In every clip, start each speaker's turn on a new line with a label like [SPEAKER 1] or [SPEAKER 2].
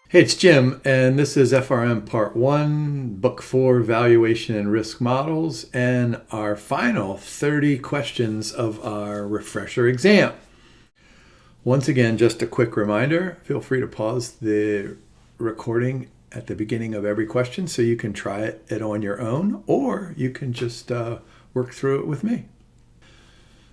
[SPEAKER 1] Hey, it's Jim, and this is FRM Part I, Book 4, Valuation and Risk Models, and our final 30 questions of our refresher exam. Once again, just a quick reminder, feel free to pause the recording at the beginning of every question so you can try it on your own, or you can just work through it with me.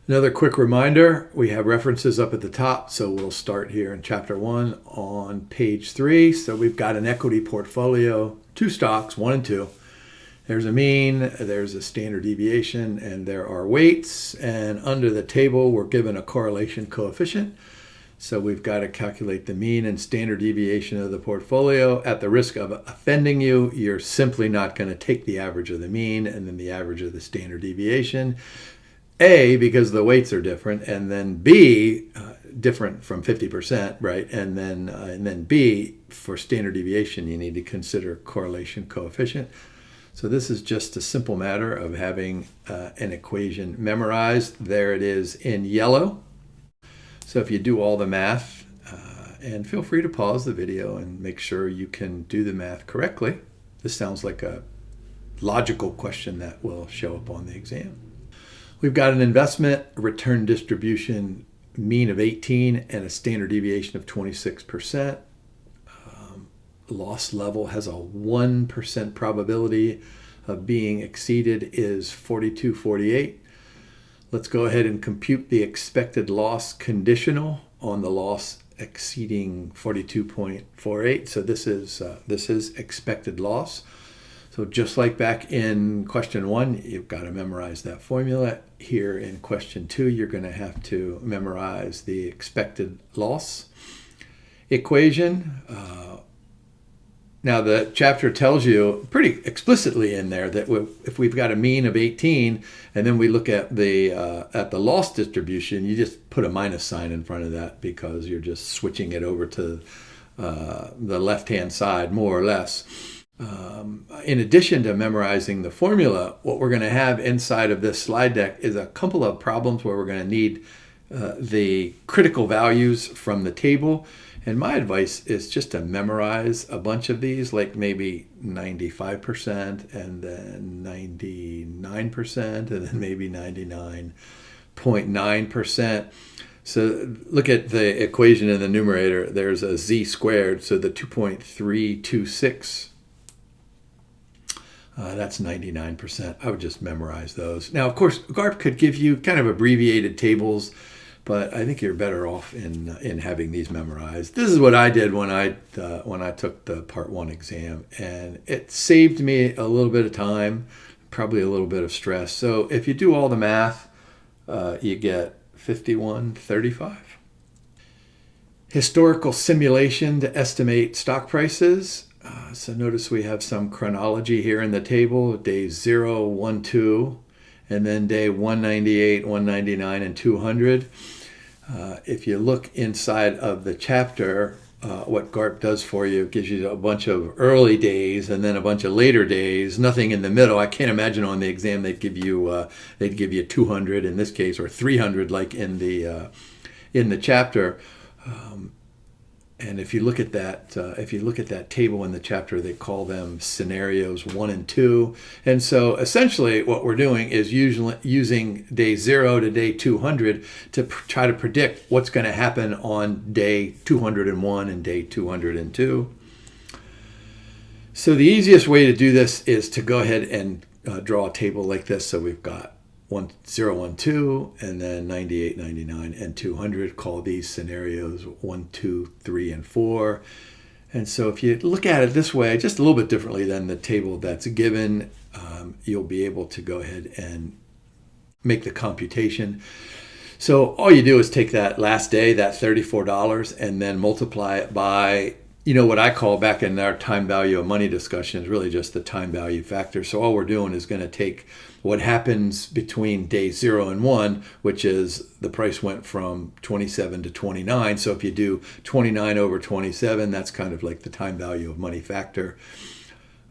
[SPEAKER 1] Another quick reminder, we have references up at the top, so we'll start here in Chapter 1 on page 3. So we've got an equity portfolio, 2 stocks, 1 and 2. There's a mean, there's a standard deviation, and there are weights. And under the table, we're given a correlation coefficient. So we've got to calculate the mean and standard deviation of the portfolio. At the risk of offending you, you're simply not going to take the average of the mean and then the average of the standard deviation. A, because the weights are different, and then B, different from 50%, right? And then B, for standard deviation, you need to consider correlation coefficient. So this is just a simple matter of having an equation memorized. There it is in yellow. So if you do all the math, and feel free to pause the video and make sure you can do the math correctly. This sounds like a logical question that will show up on the exam. We've got an investment return distribution mean of 18 and a standard deviation of 26%. Loss level has a 1% probability of being exceeded is 42.48. Let's go ahead and compute the expected loss conditional on the loss exceeding 42.48. So this is expected loss. So just like back in question 1, you've got to memorize that formula. Here in question 2, you're going to have to memorize the expected loss equation. Now the chapter tells you pretty explicitly in there that if we've got a mean of 18 and then we look at the loss distribution, you just put a minus sign in front of that because you're just switching it over to the left-hand side, more or less. In addition to memorizing the formula, what we're going to have inside of this slide deck is a couple of problems where we're going to need the critical values from the table. And my advice is just to memorize a bunch of these, like maybe 95% and then 99% and then maybe 99.9%. So look at the equation in the numerator. There's a z squared, so the 2.326. That's 99%. I would just memorize those. Now, of course, GARP could give you kind of abbreviated tables, but I think you're better off in having these memorized. This is what I did when I took the Part 1 exam, and it saved me a little bit of time, probably a little bit of stress. So if you do all the math, you get 51.35. Historical simulation to estimate stock prices. So notice we have some chronology here in the table, days 0, 1, 2, and then day 198, 199, and 200. If you look inside of the chapter, what GARP does for you, gives you a bunch of early days and then a bunch of later days, nothing in the middle. I can't imagine on the exam they'd give you 200 in this case, or 300 like in the chapter. And if you look at that table in the chapter, they call them scenarios 1 and 2. And so essentially what we're doing is usually using day 0 to day 200 to try to predict what's going to happen on day 201 and day 202. So the easiest way to do this is to go ahead and draw a table like this. So we've got 0, 1, 2, and then 98, 99, and 200. Call these scenarios 1, 2, 3, and 4. And so if you look at it this way, just a little bit differently than the table that's given, you'll be able to go ahead and make the computation. So all you do is take that last day, that $34, and then multiply it by, what I call back in our time value of money discussion is really just the time value factor. So all we're doing is going to take what happens between day 0 and 1, which is the price went from 27 to 29. So if you do 29 over 27, that's kind of like the time value of money factor.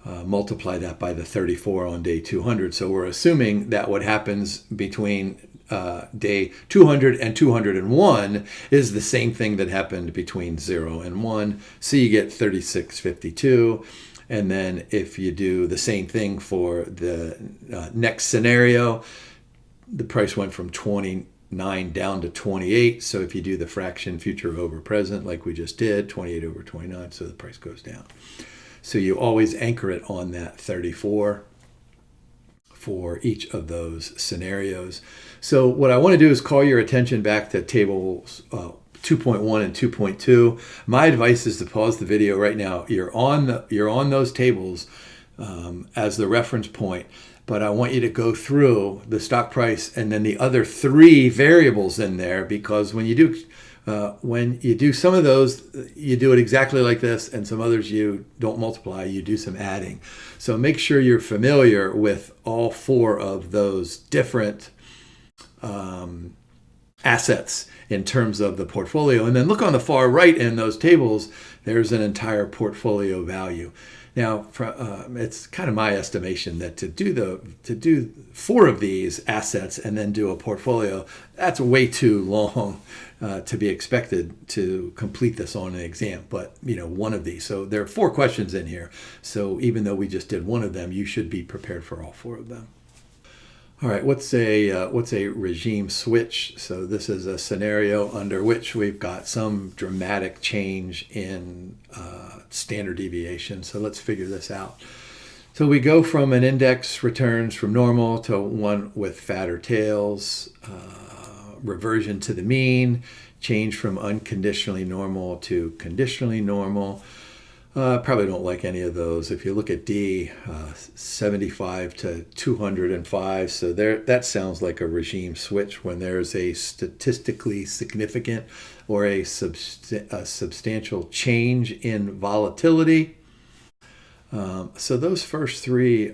[SPEAKER 1] multiply that by the 34 on day 200. So we're assuming that what happens between day 200 and 201 is the same thing that happened between 0 and 1. So you get 36.52. And then if you do the same thing for the next scenario, the price went from 29 down to 28. So if you do the fraction future over present like we just did, 28 over 29, so the price goes down. So you always anchor it on that 34 for each of those scenarios. So what I want to do is call your attention back to tables 2.1 and 2.2. My advice is to pause the video right now. You're on those tables as the reference point, but I want you to go through the stock price and then the other 3 variables in there, because when you do some of those, you do it exactly like this, and some others you don't multiply, you do some adding. So make sure you're familiar with all 4 of those different assets in terms of the portfolio. And then look on the far right in those tables, there's an entire portfolio value. Now, it's kind of my estimation that to do 4 of these assets and then do a portfolio, that's way too long to be expected to complete this on an exam. But one of these. So there are 4 questions in here. So even though we just did one of them, you should be prepared for all 4 of them. All right, what's a regime switch? So this is a scenario under which we've got some dramatic change in standard deviation. So let's figure this out. So we go from an index returns from normal to one with fatter tails, reversion to the mean, change from unconditionally normal to conditionally normal. Probably don't like any of those. If you look at D, 75 to 205, so that sounds like a regime switch when there's a statistically significant or a substantial change in volatility. So those first 3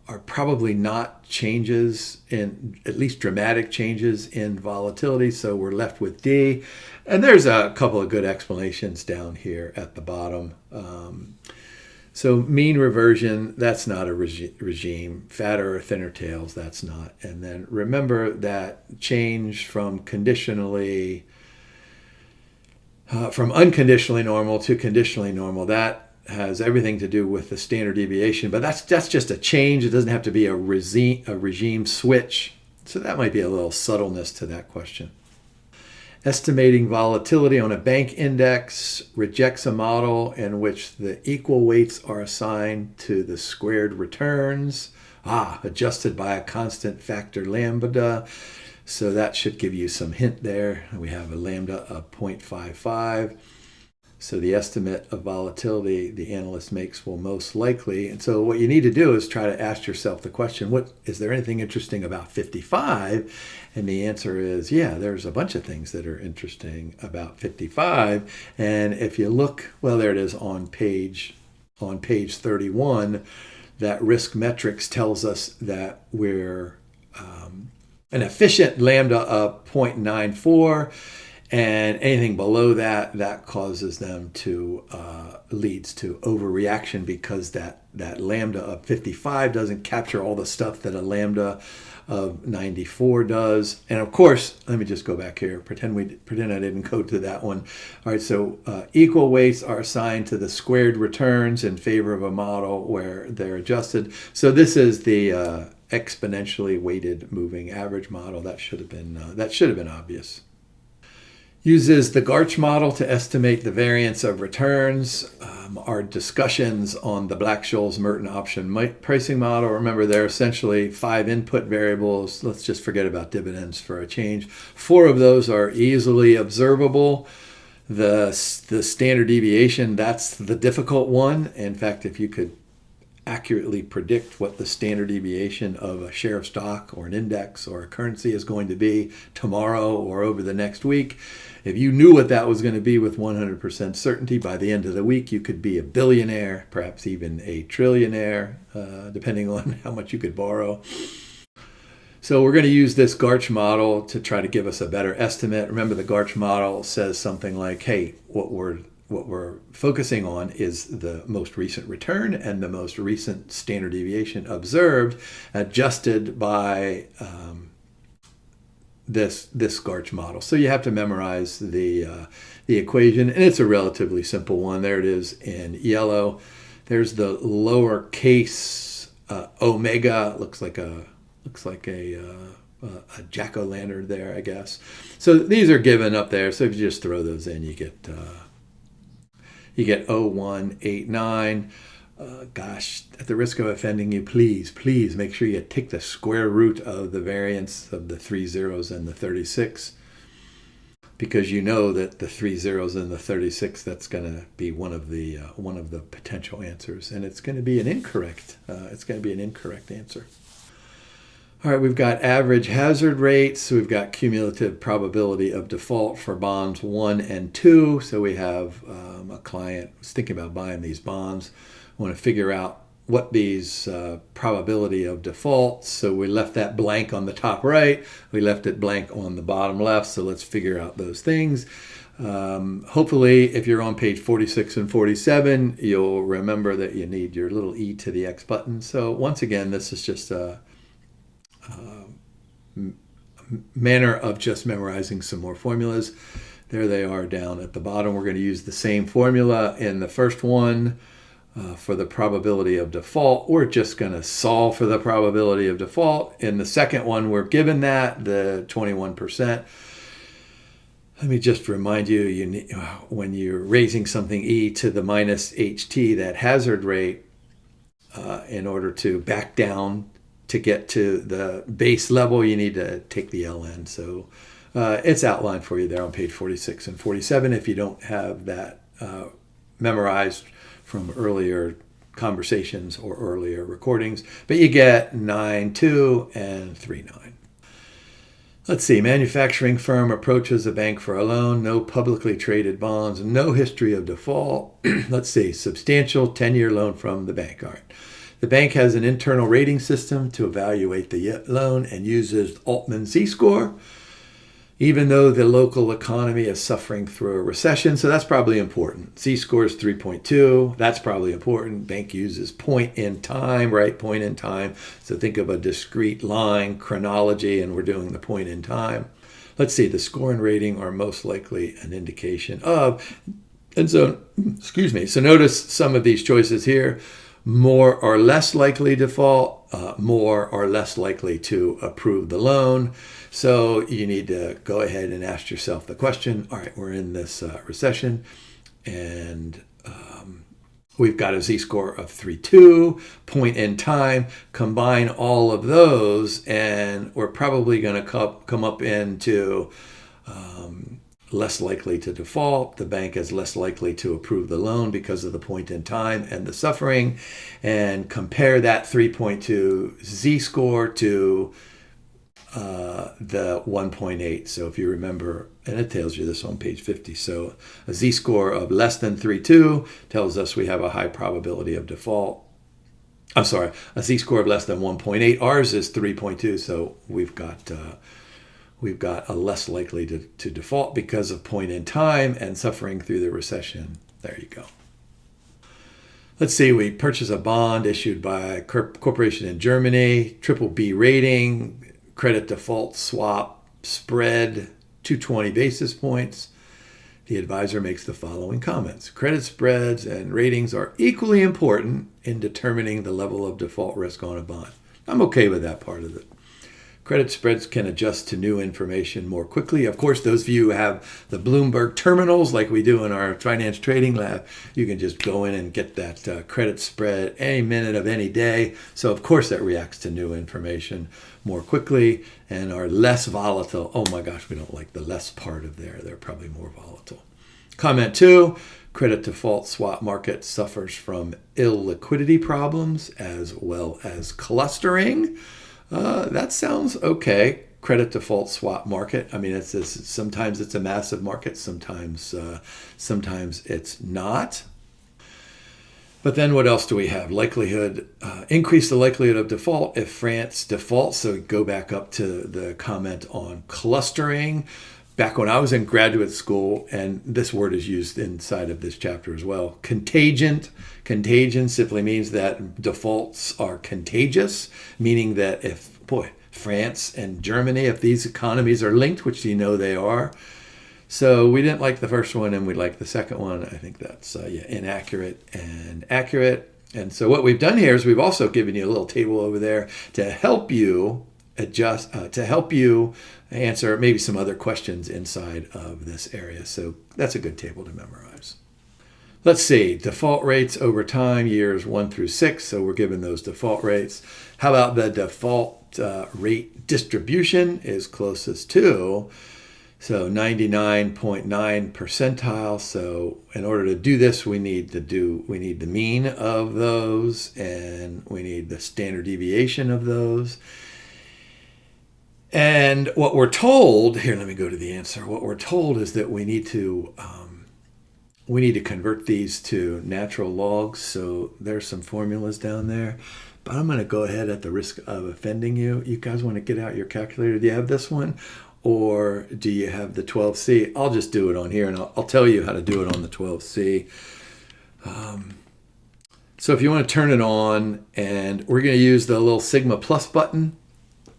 [SPEAKER 1] are probably not changes in, at least dramatic changes in volatility. So we're left with D. And there's a couple of good explanations down here at the bottom. So mean reversion, that's not a regime. Fatter or thinner tails, that's not. And then remember that change from unconditionally normal to conditionally normal, that has everything to do with the standard deviation, but that's just a change. It doesn't have to be a regime switch. So that might be a little subtleness to that question. Estimating volatility on a bank index rejects a model in which the equal weights are assigned to the squared returns, adjusted by a constant factor lambda. So that should give you some hint there. We have a lambda of 0.55. So the estimate of volatility the analyst makes will most likely, and so what you need to do is try to ask yourself the question, is there anything interesting about 55? And the answer is, yeah, there's a bunch of things that are interesting about 55. And if you look, well, there it is on page 31, that risk metrics tells us that we're an efficient lambda of 0.94. And anything below that causes them to, leads to overreaction, because that lambda of 55 doesn't capture all the stuff that a lambda of 94 does. And of course, let me just go back here, pretend I didn't go to that one. All right, so equal weights are assigned to the squared returns in favor of a model where they're adjusted. So this is the exponentially weighted moving average model. That should have been obvious. Uses the GARCH model to estimate the variance of returns. Our discussions on the Black-Scholes-Merton option pricing model, remember they're essentially 5 input variables. Let's just forget about dividends for a change. 4 of those are easily observable. The standard deviation, that's the difficult one. In fact, if you could accurately predict what the standard deviation of a share of stock or an index or a currency is going to be tomorrow or over the next week, if you knew what that was going to be with 100% certainty, by the end of the week you could be a billionaire, perhaps even a trillionaire, depending on how much you could borrow. So we're going to use this GARCH model to try to give us a better estimate. Remember, the GARCH model says something like, hey, what we're focusing on is the most recent return and the most recent standard deviation observed, adjusted by this GARCH model. So you have to memorize the equation, and it's a relatively simple one. There it is in yellow. There's the lowercase omega. Looks like a jack-o'-lantern there, I guess. So these are given up there. So if you just throw those in, you get 0.0189. Gosh, at the risk of offending you, please make sure you take the square root of the variance of the 3 zeros and the 36, because you know that the 3 zeros and the 36, that's going to be one of the potential answers, and it's going to be an incorrect. It's going to be an incorrect answer. All right, we've got average hazard rates. We've got cumulative probability of default for bonds 1 and 2. So we have a client who's thinking about buying these bonds. We want to figure out what these probability of default. So we left that blank on the top right. We left it blank on the bottom left. So let's figure out those things. Hopefully, if you're on page 46 and 47, you'll remember that you need your little e to the x button. So once again, this is just a manner of just memorizing some more formulas. There they are down at the bottom. We're going to use the same formula in the first one for the probability of default. We're just going to solve for the probability of default. In the second one, we're given that, the 21%. Let me just remind you, when you're raising something e to the minus ht, that hazard rate, in order to back down to get to the base level, you need to take the ln. So it's outlined for you there on page 46 and 47 if you don't have that memorized from earlier conversations or earlier recordings. But you get 9.2 and 3.9. Let's see, manufacturing firm approaches a bank for a loan, no publicly traded bonds, no history of default. Let's see, substantial 10-year loan from the bank. All right. The bank has an internal rating system to evaluate the loan and uses Altman Z-score, even though the local economy is suffering through a recession. So that's probably important. Z-score is 3.2. That's probably important. Bank uses point in time, right? Point in time. So think of a discrete line, chronology, and we're doing the point in time. Let's see, the score and rating are most likely an indication of. And so, so notice some of these choices here. More or less likely default, more or less likely to approve the loan. So you need to go ahead and ask yourself the question, all right, we're in this recession, and we've got a z-score of 3.2, point in time, combine all of those, and we're probably going to come up into less likely to default. The bank is less likely to approve the loan because of the point in time and the suffering. And compare that 3.2 z-score to the 1.8. So if you remember, and it tells you this on page 50. So a z-score of less than 3.2 tells us we have a high probability of default. I'm sorry, a z-score of less than 1.8. Ours is 3.2, so we've got a less likely to default because of point in time and suffering through the recession. There you go. Let's see, we purchase a bond issued by a corporation in Germany, BBB rating, credit default swap spread, 220 basis points. The advisor makes the following comments. Credit spreads and ratings are equally important in determining the level of default risk on a bond. I'm okay with that part of it. Credit spreads can adjust to new information more quickly. Of course, those of you who have the Bloomberg terminals like we do in our finance trading lab, you can just go in and get that credit spread any minute of any day. So of course that reacts to new information more quickly and are less volatile. Oh my gosh, we don't like the less part of there. They're probably more volatile. Comment 2, credit default swap market suffers from illiquidity problems as well as clustering. That sounds okay. Credit default swap market. I mean, sometimes it's a massive market, sometimes it's not. But then what else do we have? Likelihood, increase the likelihood of default if France defaults. So go back up to the comment on clustering. back when I was in graduate school, and this word is used inside of this chapter as well, contagion. Contagion simply means that defaults are contagious, meaning that if, France and Germany, if these economies are linked, which you know they are. So we didn't like the first one and we liked the second one. I think that's inaccurate and accurate. And so what we've done here is we've also given you a little table over there to help you adjust, to help you answer maybe some other questions inside of this area. So that's a good table to memorize. Let's see, default rates over time, years 1 through 6. So we're given those default rates. How about the default rate distribution is closest to? So 99.9 percentile. So in order to do this, we need the mean of those, and we need the standard deviation of those. And what we're told here, let me go to the answer. What we're told is that we need to convert these to natural logs. So there's some formulas down there, but I'm going to go ahead at the risk of offending you. You guys want to get out your calculator? Do you have this one? Or do you have the 12C? I'll just do it on here, and I'll tell you how to do it on the 12C. So if you want to turn it on, and we're going to use the little sigma plus button.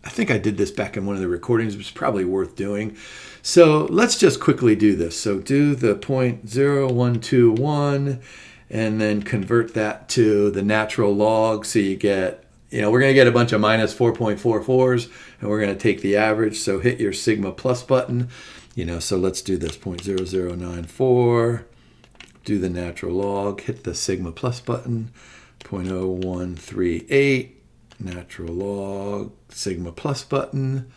[SPEAKER 1] I think I did this back in one of the recordings, but it's probably worth doing. So let's just quickly do this. So do the 0.0121 and then convert that to the natural log. So you get, we're going to get a bunch of minus 4.44s, and we're going to take the average. So hit your sigma plus button. So let's do this 0.0094, do the natural log, hit the sigma plus button, 0.0138, natural log, sigma plus button,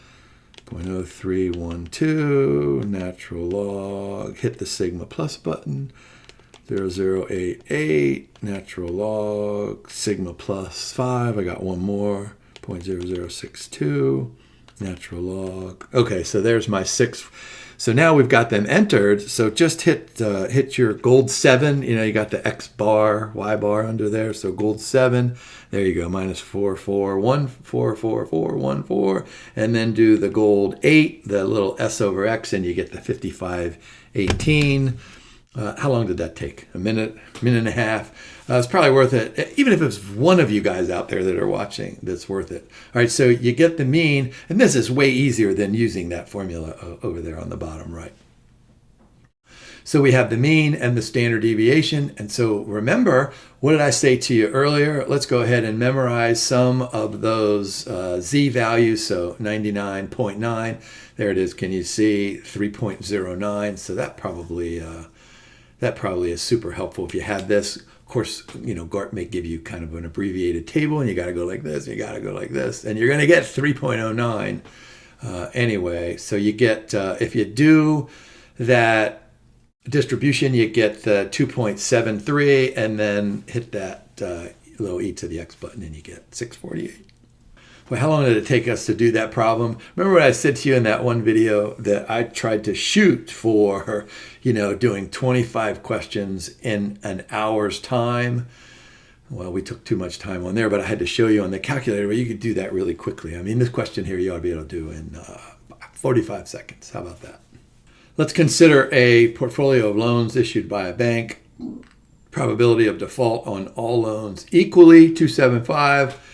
[SPEAKER 1] 0.0312, natural log, hit the sigma plus button, 0088, natural log, sigma plus 5, I got one more, 0.0062, natural log. Okay, so there's my 6. So now we've got them entered. So just hit your gold 7. You got the X bar, Y bar under there. So gold 7. There you go. Minus 441444414, and then do the gold 8, the little S over X, and you get the 5518. How long did that take? A minute and a half. It's probably worth it, even if it's one of you guys out there that are watching, that's worth it. All right, so you get the mean, and this is way easier than using that formula over there on the bottom right. So we have the mean and the standard deviation. And so remember, what did I say to you earlier? Let's go ahead and memorize some of those Z values. So 99.9, there it is. Can you see 3.09? So that probably is super helpful if you had this. Of course, GARP may give you kind of an abbreviated table, and you got to go like this, you got to go like this, and you're going to get 3.09 anyway. So you get, if you do that distribution, you get the 2.73, and then hit that little e to the x button, and you get 648. Well, how long did it take us to do that problem? Remember what I said to you in that one video that I tried to shoot for, doing 25 questions in an hour's time? Well, we took too much time on there, but I had to show you on the calculator where you could do that really quickly. I mean, this question here you ought to be able to do in 45 seconds. How about that? Let's consider a portfolio of loans issued by a bank. Probability of default on all loans equally 275.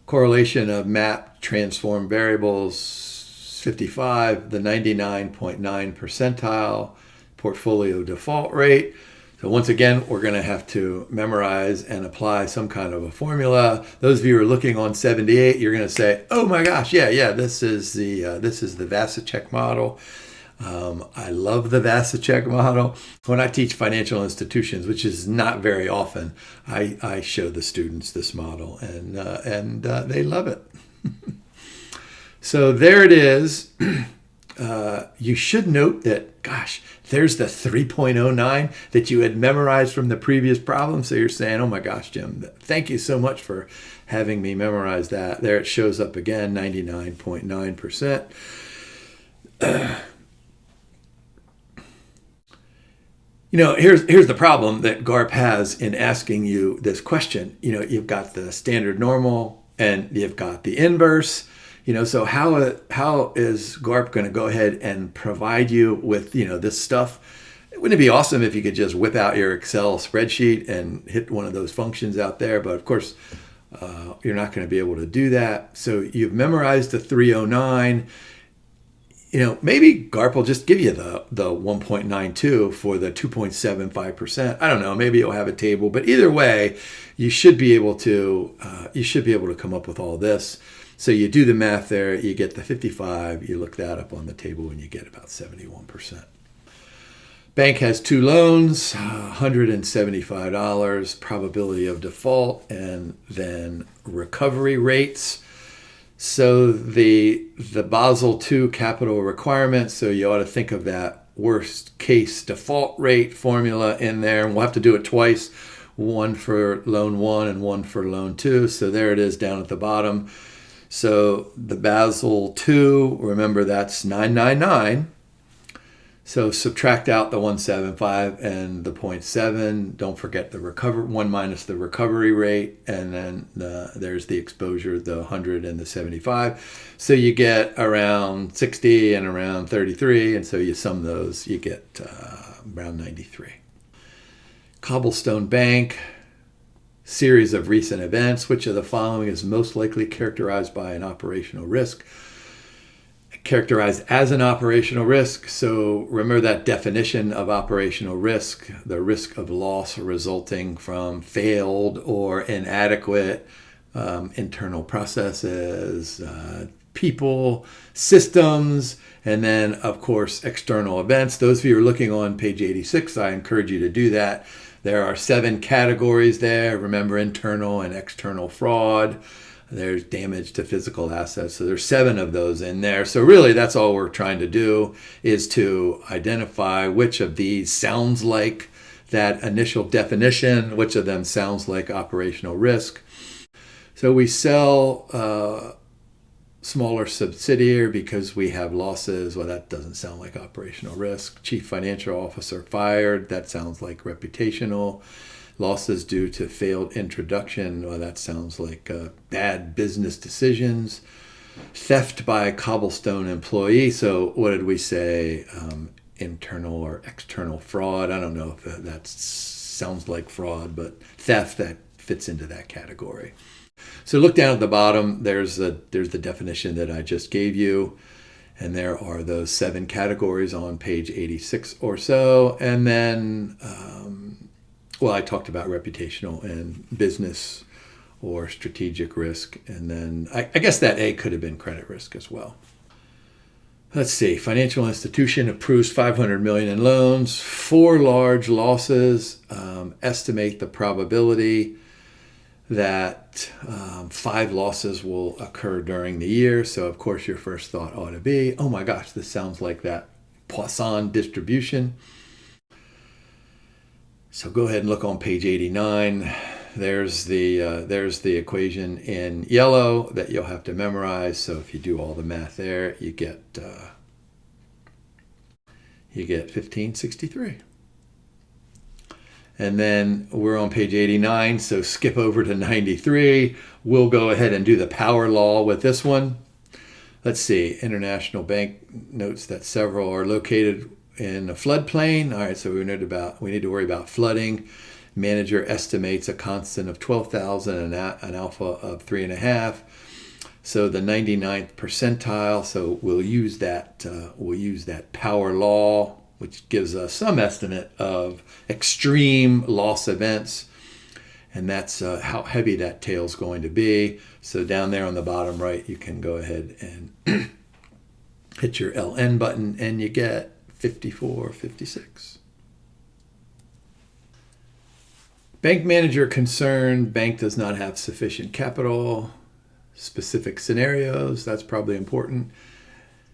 [SPEAKER 1] Correlation of map transform variables 55, the 99.9 percentile, portfolio default rate. So once again, we're going to have to memorize and apply some kind of a formula. Those of you who are looking on 78, you're going to say, "Oh my gosh, yeah, this is the Vasicek model." I love the Vasicek model. When I teach financial institutions, which is not very often, I show the students this model, and they love it. So there it is. You should note that, gosh, there's the 3.09 that you had memorized from the previous problem. So you're saying, "Oh my gosh, Jim, thank you so much for having me memorize that." There it shows up again, 99.9%. Here's the problem that GARP has in asking you this question. You've got the standard normal, and you've got the inverse. So how is GARP going to go ahead and provide you with, this stuff? Wouldn't it be awesome if you could just whip out your Excel spreadsheet and hit one of those functions out there? But of course, you're not going to be able to do that. So you've memorized the 309. Maybe GARP will just give you the 1.92 for the 2.75%. I don't know. Maybe it'll have a table, but either way, you should be able to come up with all this. So you do the math there, you get the 55. You look that up on the table, and you get about 71%. Bank has 2 loans, $175, probability of default, and then recovery rates. So the Basel II capital requirements, so you ought to think of that worst case default rate formula in there. And we'll have to do it twice, one for loan 1 and one for loan 2. So there it is down at the bottom. So the Basel II, remember that's 999. So subtract out the 175 and the 0.7. Don't forget the recovery, 1 minus the recovery rate, and then there's the exposure, the 100 and the 75. So you get around 60 and around 33, and so you sum those, you get around 93. Cobblestone Bank, series of recent events. Which of the following is most likely characterized by an operational risk? Characterized as an operational risk. So remember that definition of operational risk, the risk of loss resulting from failed or inadequate internal processes, people, systems, and then, of course, external events. Those of you who are looking on page 86, I encourage you to do that. There are 7 categories there. Remember, internal and external fraud. There's damage to physical assets. So there's 7 of those in there. So really, that's all we're trying to do, is to identify which of these sounds like that initial definition, which of them sounds like operational risk. So we sell smaller subsidiary because we have losses. Well, that doesn't sound like operational risk. Chief financial officer fired. That sounds like reputational. Losses due to failed introduction. Well, that sounds like bad business decisions. Theft by a Cobblestone employee. So what did we say? Internal or external fraud. I don't know if that sounds like fraud, but theft, that fits into that category. So look down at the bottom. There's the definition that I just gave you. And there are those 7 categories on page 86 or so. And then I talked about reputational and business or strategic risk. And then I guess that A could have been credit risk as well. Let's see. Financial institution approves $500 million in loans. 4 large losses. Estimate the probability that 5 losses will occur during the year. So, of course, your first thought ought to be, oh my gosh, this sounds like that Poisson distribution. So go ahead and look on page 89. There's the equation in yellow that you'll have to memorize. So if you do all the math there, you get 1563. And then we're on page 89, so skip over to 93. We'll go ahead and do the power law with this one. Let's see, international bank notes that several are located in a floodplain. All right, so we need to worry about flooding. Manager estimates a constant of 12,000 and an alpha of 3.5. So the 99th percentile. So we'll use that power law, which gives us some estimate of extreme loss events. And that's how heavy that tail's going to be. So down there on the bottom right, you can go ahead and hit your LN button, and you get 5456. Bank manager concerned, bank does not have sufficient capital. Specific scenarios, that's probably important.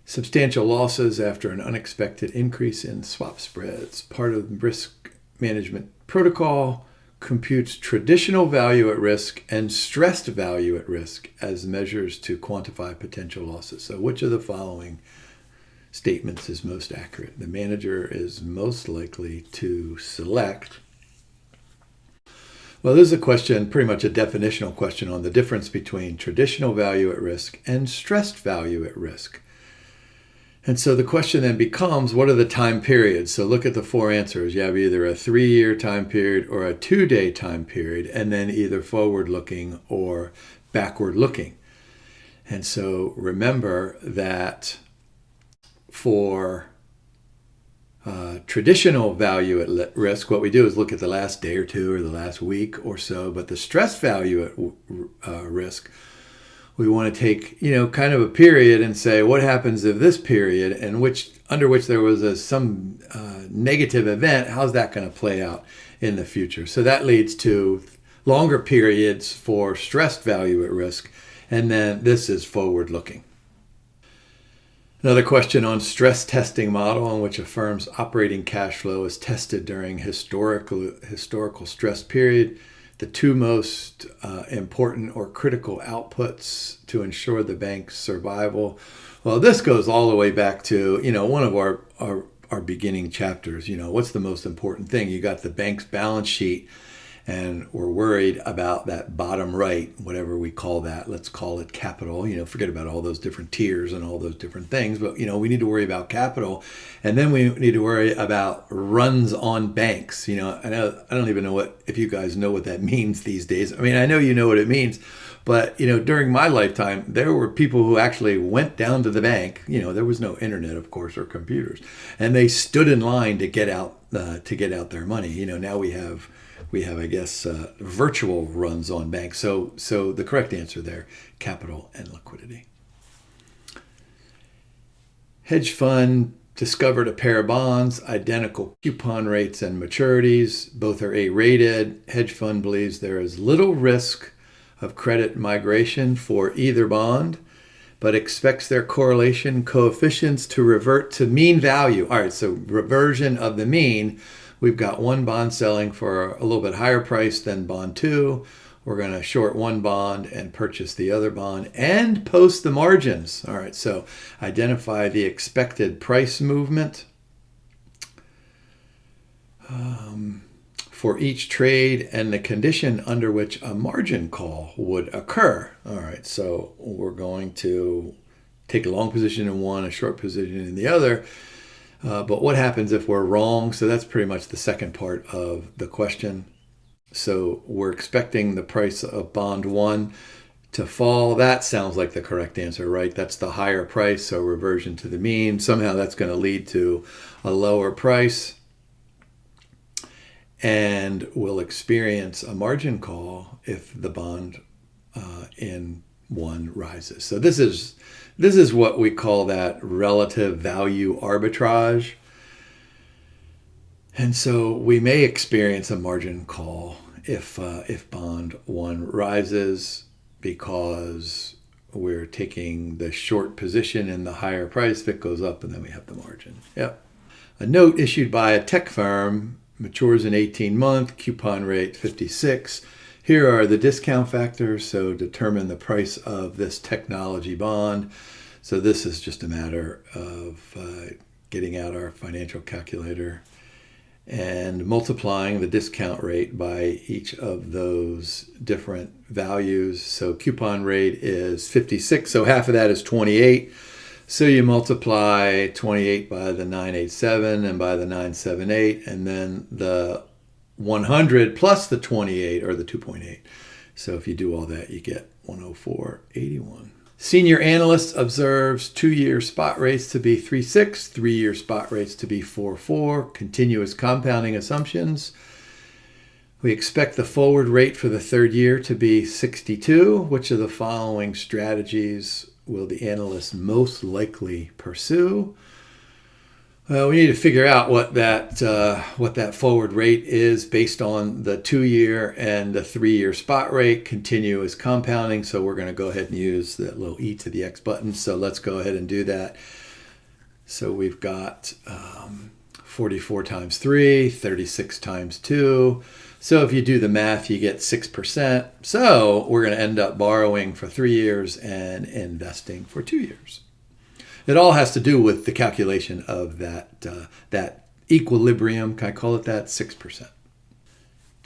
[SPEAKER 1] Substantial losses after an unexpected increase in swap spreads. Part of the risk management protocol computes traditional value at risk and stressed value at risk as measures to quantify potential losses. So which of the following statements is most accurate? The manager is most likely to select Well, this is a question, pretty much a definitional question on the difference between traditional value at risk and stressed value at risk. And so the question then becomes, what are the time periods? So look at the four answers. You have either a 3-year time period or a 2-day time period, and then either forward-looking or backward-looking. And so remember that for traditional value at risk, what we do is look at the last day or two or the last week or so. But the stress value at risk, we want to take, kind of a period and say, what happens if this period and under which there was some negative event, how's that going to play out in the future? So that leads to longer periods for stressed value at risk. And then this is forward-looking. Another question on stress testing model in which a firm's operating cash flow is tested during historical stress period. The two most important or critical outputs to ensure the bank's survival. Well, this goes all the way back to, one of our beginning chapters. What's the most important thing? You got the bank's balance sheet, and we're worried about that bottom right, whatever we call that. Let's call it capital. Forget about all those different tiers and all those different things. But, we need to worry about capital. And then we need to worry about runs on banks. I don't even know if you guys know what that means these days. I mean, I know you know what it means. But, during my lifetime, there were people who actually went down to the bank. There was no internet, of course, or computers. And they stood in line to get out their money. Now we have, I guess, virtual runs on banks. So the correct answer there, capital and liquidity. Hedge fund discovered a pair of bonds, identical coupon rates and maturities. Both are A-rated. Hedge fund believes there is little risk of credit migration for either bond, but expects their correlation coefficients to revert to mean value. All right, so reversion of the mean. We've got one bond selling for a little bit higher price than bond 2. We're going to short one bond and purchase the other bond and post the margins. All right, so identify the expected price movement for each trade and the condition under which a margin call would occur. All right, so we're going to take a long position in one, a short position in the other. But what happens if we're wrong? So that's pretty much the second part of the question. So we're expecting the price of bond 1 to fall. That sounds like the correct answer, right? That's the higher price, so reversion to the mean. Somehow that's going to lead to a lower price. And we'll experience a margin call if the bond in 1 rises. So this is what we call that relative value arbitrage. And so we may experience a margin call if bond 1 rises because we're taking the short position in the higher price. If it goes up, and then we have the margin. Yep. A note issued by a tech firm matures in 18-month, coupon rate 56. Here are the discount factors, so determine the price of this technology bond. So this is just a matter of getting out our financial calculator and multiplying the discount rate by each of those different values. So coupon rate is 56, so half of that is 28. So you multiply 28 by the 987 and by the 978, and then the 100 plus the 28, or the 2.8. So if you do all that, you get 104.81. Senior analyst observes 2-year spot rates to be 3.6, 3-year spot rates to be 4.4, continuous compounding assumptions. We expect the forward rate for the 3rd year to be 62. Which of the following strategies will the analyst most likely pursue? We need to figure out what that forward rate is based on the 2-year and the 3-year spot rate, continuous compounding. So we're going to go ahead and use that little e to the x button. So let's go ahead and do that. So we've got 44 times 3, 36 times 2. So if you do the math, you get 6%. So we're going to end up borrowing for 3 years and investing for 2 years. It all has to do with the calculation of that equilibrium. Can I call it that? 6%.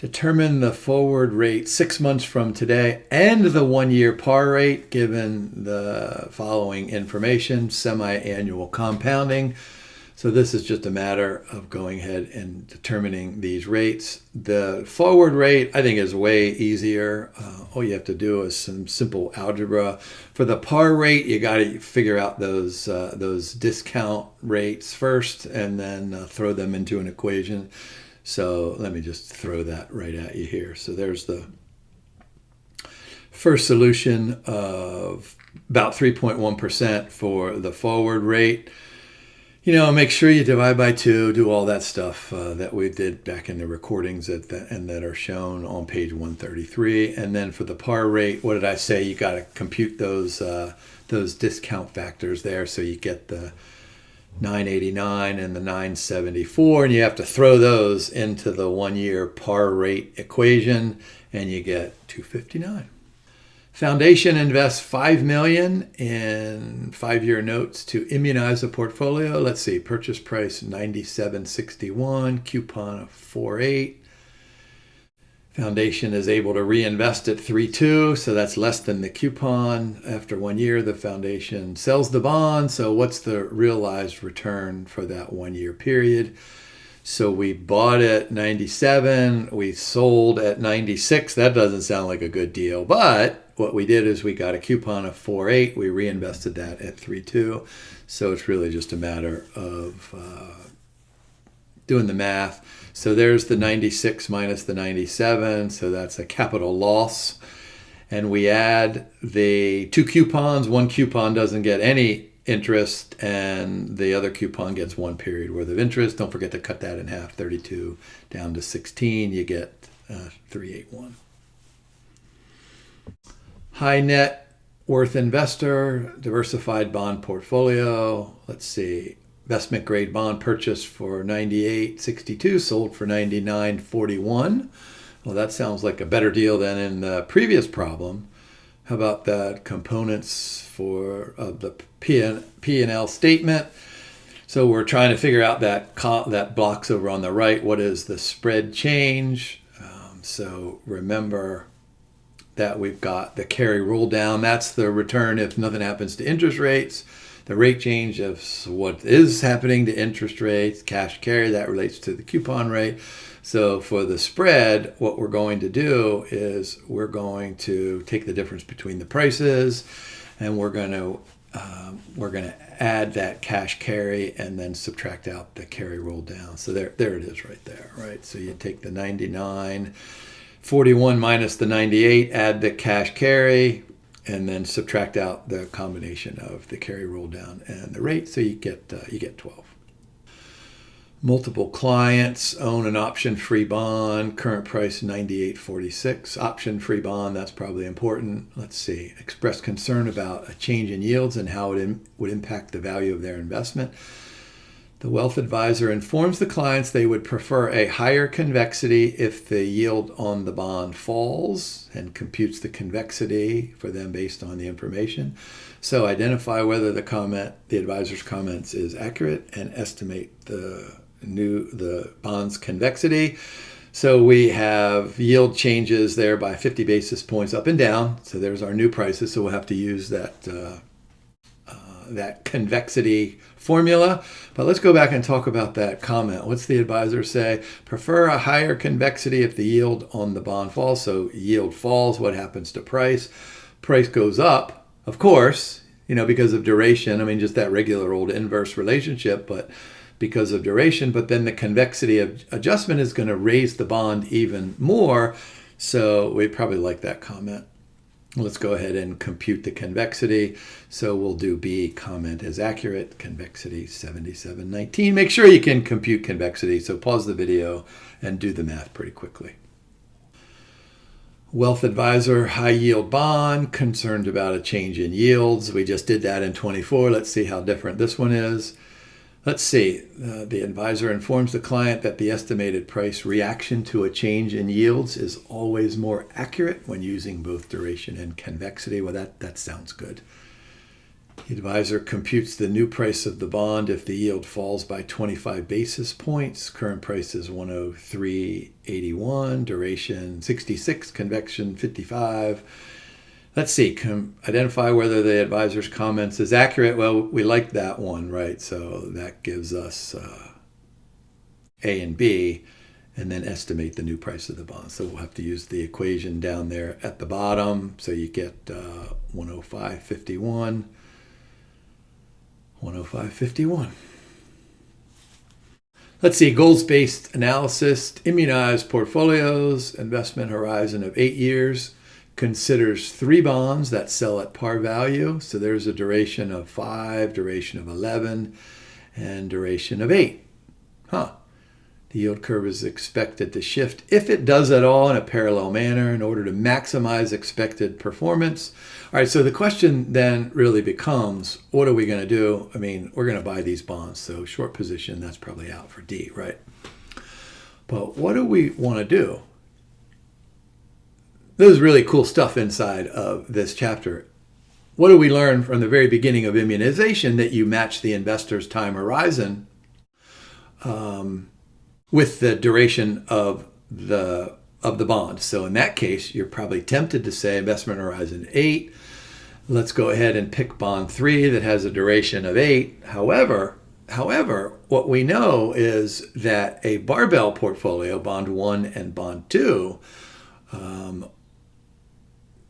[SPEAKER 1] Determine the forward rate 6 months from today and the 1-year par rate given the following information, semi-annual compounding. So this is just a matter of going ahead and determining these rates. The forward rate, I think, is way easier. All you have to do is some simple algebra. For the par rate, you got to figure out those discount rates first and then throw them into an equation. So let me just throw that right at you here. So there's the first solution of about 3.1% for the forward rate. Make sure you divide by 2, do all that stuff that we did back in the recordings and that are shown on page 133. And then for the par rate, what did I say? You got to compute those discount factors there. So you get the 989 and the 974, and you have to throw those into the 1-year par rate equation, and you get 259. Foundation invests $5 million in 5-year notes to immunize a portfolio. Let's see, purchase price $97.61, coupon of 4.8. Foundation is able to reinvest at 3.2, so that's less than the coupon. After 1 year, the foundation sells the bond. So what's the realized return for that 1-year period? So we bought at 97, we sold at 96. That doesn't sound like a good deal, but what we did is we got a coupon of 4.8. We reinvested that at 3.2. So it's really just a matter of doing the math. So there's the 96 minus the 97. So that's a capital loss. And we add the 2 coupons. One coupon doesn't get any interest, and the other coupon gets 1 period worth of interest. Don't forget to cut that in half, 32 down to 16. You get 381. High net worth investor, diversified bond portfolio. Let's see, investment grade bond purchased for $98.62, sold for $99.41. Well, that sounds like a better deal than in the previous problem. How about the components of the P&L statement? So we're trying to figure out that box over on the right. What is the spread change? So remember that we've got the carry roll down. That's the return if nothing happens to interest rates. The rate change of what is happening to interest rates, cash carry, that relates to the coupon rate. So for the spread, what we're going to do is we're going to take the difference between the prices, and we're going to add that cash carry and then subtract out the carry roll down. So there it is right there, right? So you take the 99.41 minus the 98, add the cash carry, and then subtract out the combination of the carry roll down and the rate. So you get 12. Multiple clients own an option-free bond, current price $98.46. Option-free bond, that's probably important. Let's see. Express concern about a change in yields and how it would impact the value of their investment. The wealth advisor informs the clients they would prefer a higher convexity if the yield on the bond falls, and computes the convexity for them based on the information. So identify whether the advisor's comments is accurate and estimate the bond's convexity. So we have yield changes there by 50 basis points up and down. So there's our new prices. So we'll have to use that convexity formula. But let's go back and talk about that comment. What's the advisor say? Prefer a higher convexity if the yield on the bond falls. So yield falls, what happens to price? Price goes up, of course, because of duration. I mean, just that regular old inverse relationship, but because of duration. But then the convexity of adjustment is going to raise the bond even more. So we probably like that comment. Let's go ahead and compute the convexity. So we'll do B, comment is accurate, convexity 77.19. Make sure you can compute convexity. So pause the video and do the math pretty quickly. Wealth advisor, high yield bond, concerned about a change in yields. We just did that in 24. Let's see how different this one is. Let's see, the advisor informs the client that the estimated price reaction to a change in yields is always more accurate when using both duration and convexity. Well, that sounds good. The advisor computes the new price of the bond if the yield falls by 25 basis points. Current price is 103.81, duration 66, convection 55. Let's see, identify whether the advisor's comments is accurate. Well, we like that one, right? So that gives us A and B, and then estimate the new price of the bond. So we'll have to use the equation down there at the bottom. So you get 105.51. 105.51. Let's see, goals-based analysis, immunized portfolios, investment horizon of 8 years, considers 3 bonds that sell at par value. So there's a duration of 5, duration of 11, and duration of 8. The yield curve is expected to shift, if it does at all, in a parallel manner in order to maximize expected performance. All right, so the question then really becomes, what are we going to do? I mean, we're going to buy these bonds, so short position, that's probably out for D, right? But what do we want to do? There's really cool stuff inside of this chapter. What do we learn from the very beginning of immunization? That you match the investor's time horizon with the duration of the bond. So in that case, you're probably tempted to say investment horizon 8. Let's go ahead and pick bond 3 that has a duration of 8. However, what we know is that a barbell portfolio, bond 1 and bond 2,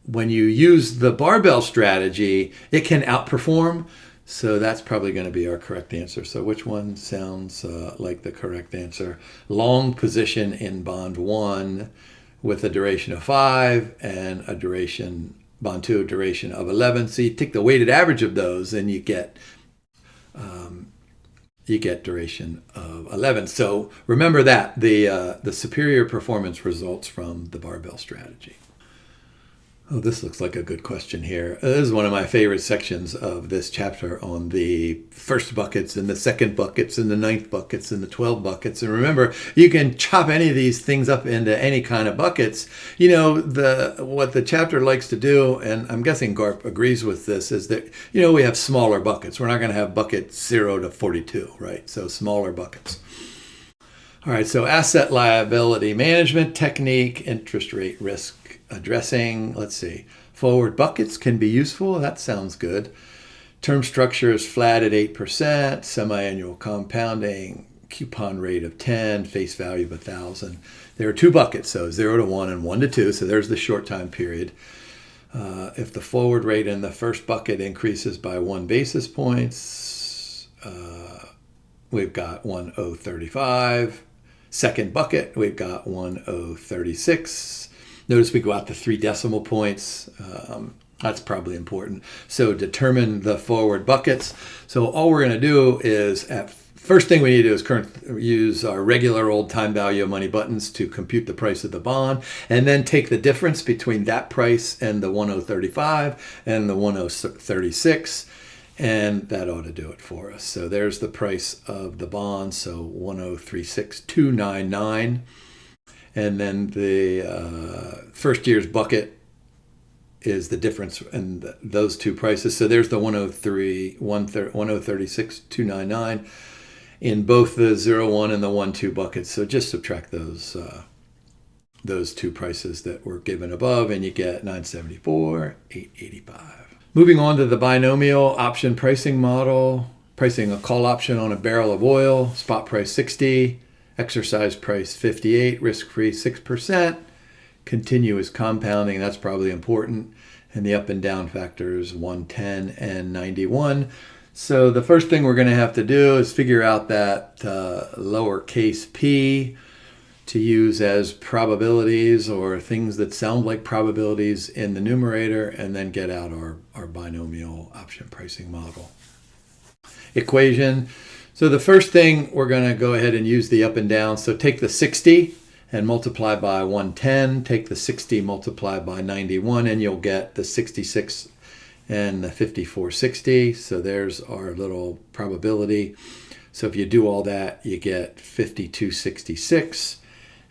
[SPEAKER 1] when you use the barbell strategy, it can outperform. So that's probably going to be our correct answer. So which one sounds like the correct answer? Long position in bond 1 with a duration of 5 and a duration, bond 2, a duration of 11. So you take the weighted average of those and you get duration of 11. So remember that the superior performance results from the barbell strategy. Oh, this looks like a good question here. This is one of my favorite sections of this chapter, on the first buckets and the second buckets and the 9th buckets and the 12 buckets. And remember, you can chop any of these things up into any kind of buckets. You know, what the chapter likes to do, and I'm guessing GARP agrees with this, is that, we have smaller buckets. We're not going to have buckets 0 to 42, right? So smaller buckets. All right, so asset liability management technique, interest rate risk addressing. Let's see. Forward buckets can be useful. That sounds good. Term structure is flat at 8%, semi-annual compounding, coupon rate of 10, face value of 1,000. There are 2 buckets, so 0 to 1 and 1 to 2. So there's the short time period. If the forward rate in the first bucket increases by 1 basis points, we've got 1.035. Second bucket, we've got 1.036. Notice we go out to 3 decimal points. That's probably important. So determine the forward buckets. So all we're going to do is, first thing we need to do is use our regular old time value of money buttons to compute the price of the bond, and then take the difference between that price and the 1.035 and the 1.036. And that ought to do it for us. So there's the price of the bond, so 103.6299. And then the first year's bucket is the difference in those 2 prices. So there's the 103.299 in both the 0.1 and the 1.2 buckets. So just subtract those 2 prices that were given above, and you get 974.885. Moving on to the binomial option pricing model, pricing a call option on a barrel of oil, spot price 60, exercise price 58, risk-free 6%, continuous compounding, that's probably important, and the up and down factors 110 and 91. So the first thing we're going to have to do is figure out that lowercase p to use as probabilities, or things that sound like probabilities, in the numerator, and then get out our binomial option pricing model equation. So the first thing, we're going to go ahead and use the up and down. So take the 60 and multiply by 110. Take the 60, multiply by 91, and you'll get the 66 and the 5460. So there's our little probability. So if you do all that, you get 5266.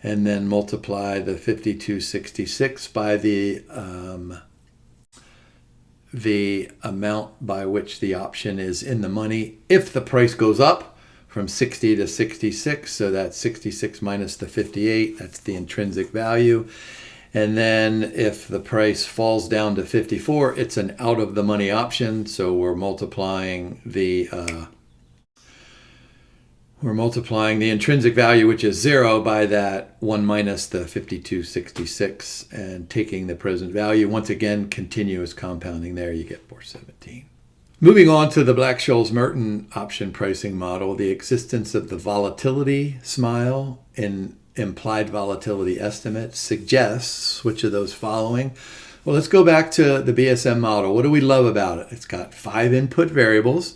[SPEAKER 1] And then multiply the 5266 by the the amount by which the option is in the money if the price goes up from 60 to 66. So that's 66 minus the 58. That's the intrinsic value. And then if the price falls down to 54, it's an out of the money option. So we're multiplying the intrinsic value, which is 0, by that 1 minus the 52.66 and taking the present value. Once again, continuous compounding there, you get 417. Moving on to the Black-Scholes-Merton option pricing model, the existence of the volatility smile in implied volatility estimate suggests which of those following? Well, let's go back to the BSM model. What do we love about it? It's got 5 input variables,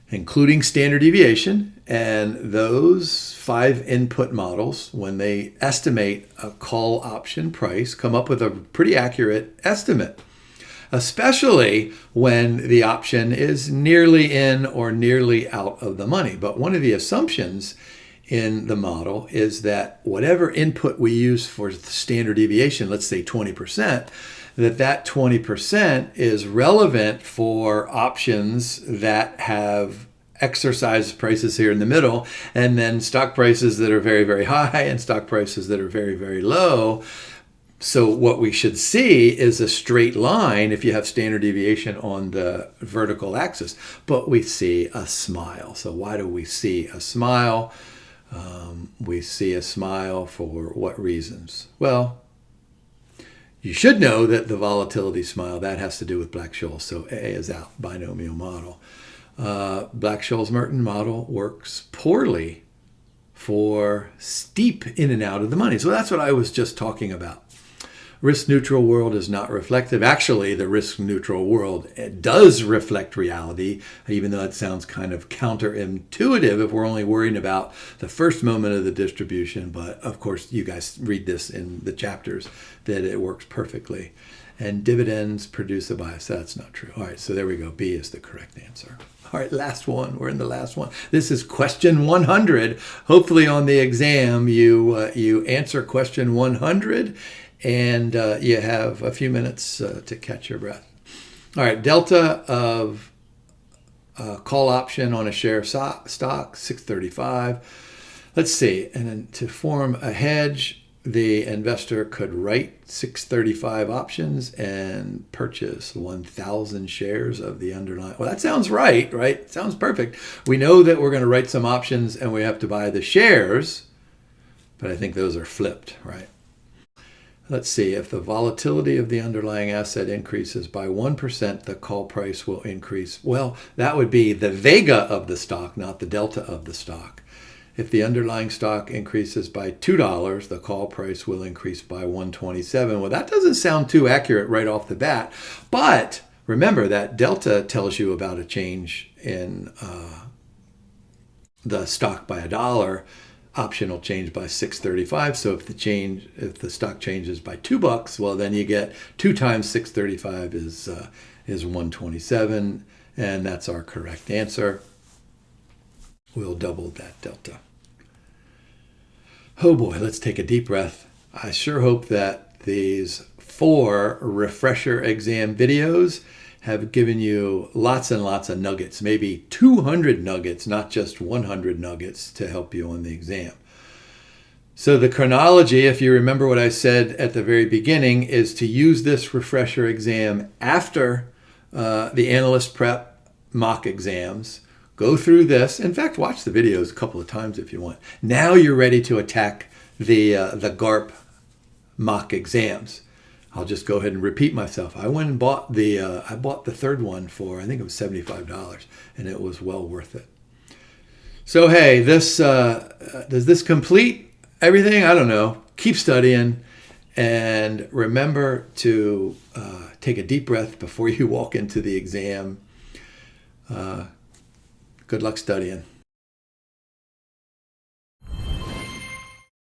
[SPEAKER 1] including standard deviation, and those 5 input models, when they estimate a call option price, come up with a pretty accurate estimate, especially when the option is nearly in or nearly out of the money. But one of the assumptions in the model is that whatever input we use for standard deviation, let's say 20%, that 20% is relevant for options that have exercise prices here in the middle, and then stock prices that are very, very high and stock prices that are very, very low. So what we should see is a straight line if you have standard deviation on the vertical axis, but we see a smile. So why do we see a smile? We see a smile for what reasons? Well, you should know that the volatility smile, that has to do with Black-Scholes. So A is out, binomial model. Black-Scholes-Merton model works poorly for steep in and out of the money. So that's what I was just talking about. Risk-neutral world is not reflective. Actually, the risk-neutral world does reflect reality, even though it sounds kind of counterintuitive if we're only worrying about the first moment of the distribution. But of course, you guys read this in the chapters that it works perfectly. And dividends produce a bias. That's not true. All right, so there we go. B is the correct answer. All right, last one. We're in the last one. This is question 100. Hopefully on the exam, you answer question 100. And you have a few minutes to catch your breath. All right, delta of call option on a share of stock, 635. Let's see, and then to form a hedge, the investor could write 635 options and purchase 1,000 shares of the underlying. Well, that sounds right? Sounds perfect. We know that we're going to write some options and we have to buy the shares, but I think those are flipped, right? Let's see, if the volatility of the underlying asset increases by 1%, the call price will increase. Well, that would be the vega of the stock, not the delta of the stock. If the underlying stock increases by $2, the call price will increase by $127. Well, that doesn't sound too accurate right off the bat. But remember that delta tells you about a change in the stock by $1. Option will change by 635. So if the stock changes by $2, well, then you get 2 times 635 is 127, and that's our correct answer. We'll double that delta. Oh boy, let's take a deep breath. I sure hope that these 4 refresher exam videos have given you lots and lots of nuggets, maybe 200 nuggets, not just 100 nuggets to help you on the exam. So the chronology, if you remember what I said at the very beginning, is to use this refresher exam after the AnalystPrep mock exams. Go through this. In fact, watch the videos a couple of times if you want. Now you're ready to attack the GARP mock exams. I'll just go ahead and repeat myself. I went and bought the third one for, I think it was $75, and it was well worth it. So hey, does this complete everything? I don't know. Keep studying, and remember to take a deep breath before you walk into the exam. Good luck studying.